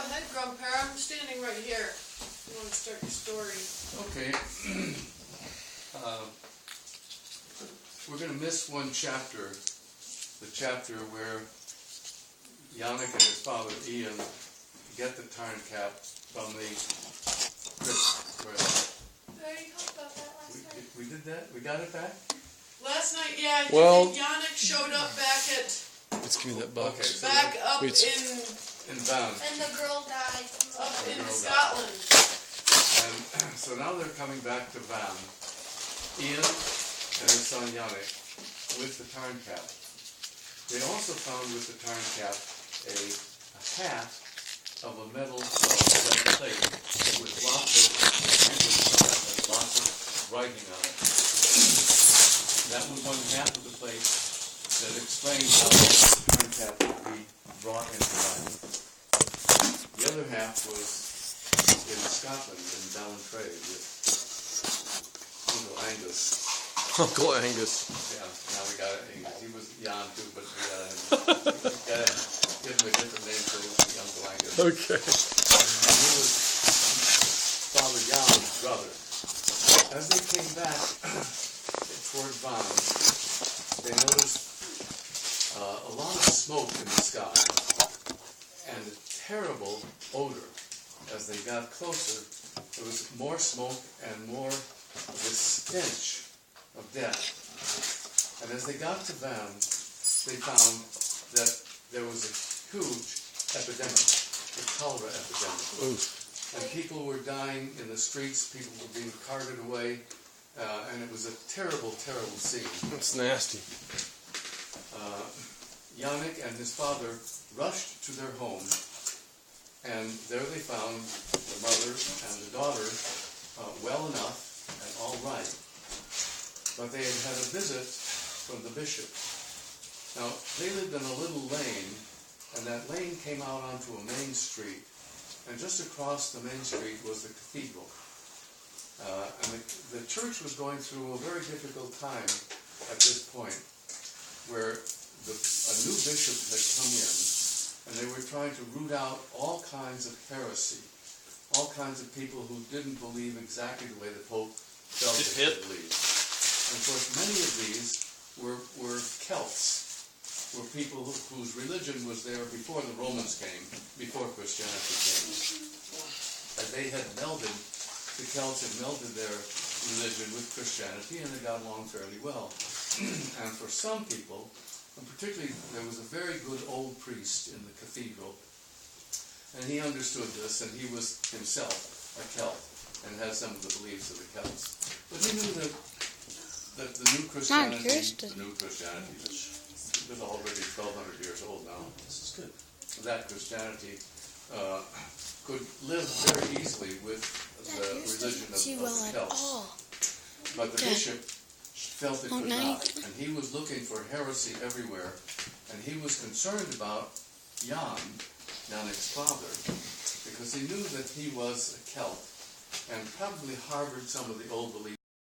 ahead, Grandpa. I'm standing right here. You want to start your story? Okay. We're going to miss one chapter, the chapter where Yannick and his father Ian get the Tarncap from the crypt. We already talked about that last night. We did that? We got it back? Last night, yeah. Well, Yannick showed up back at let's give me that box. Okay, so back up Wait. in Van. And the girl died. up The in girl died. Scotland. And so now they're coming back to Van. Ian and his son Yannick with the Tarncap. They also found with the Tarncap a hat of a metal lead plate with lots of writing on it. That was one half of the plate that explained how the Tarncap would be brought into life. The other half was in Scotland, in Ballantrae, with Uncle Angus. Uncle Angus. Yeah, now we got Angus. He was Jan too, but we gotta give him a different name for Uncle Angus. Okay. And he was Father Jan's brother. As they came back toward Van, they noticed a lot of smoke in the sky and a terrible odor. As they got closer, there was more smoke and more of this stench of death. And as they got to Van, they found that there was a huge epidemic, the cholera epidemic. Oof. And people were dying in the streets, people were being carted away, and it was a terrible, terrible scene. That's nasty. Yannick and his father rushed to their home, and there they found the mother and the daughter well enough and all right. But they had had a visit from the bishop. Now, they lived in a little lane, and that lane came out onto a main street. And just across the main street was the cathedral. And the church was going through a very difficult time at this point, where a new bishop had come in, and they were trying to root out all kinds of heresy, all kinds of people who didn't believe exactly the way the Pope felt they should believe. And of course, many of these were Celts, were people whose religion was there before the Romans came, before Christianity came. And they had melded, the Celts had melded their religion with Christianity, and they got along fairly well. And for some people, and particularly there was a very good old priest in the cathedral, and he understood this, and he was himself a Celt, and had some of the beliefs of the Celts. But he knew that the new Christianity, which was already 1,200 years old now, this is good, that Christianity could live very easily with the religion of the Celts. But the bishop felt it could not, and he was looking for heresy everywhere, and he was concerned about Yannick's father, because he knew that he was a Celt, and probably harbored some of the old beliefs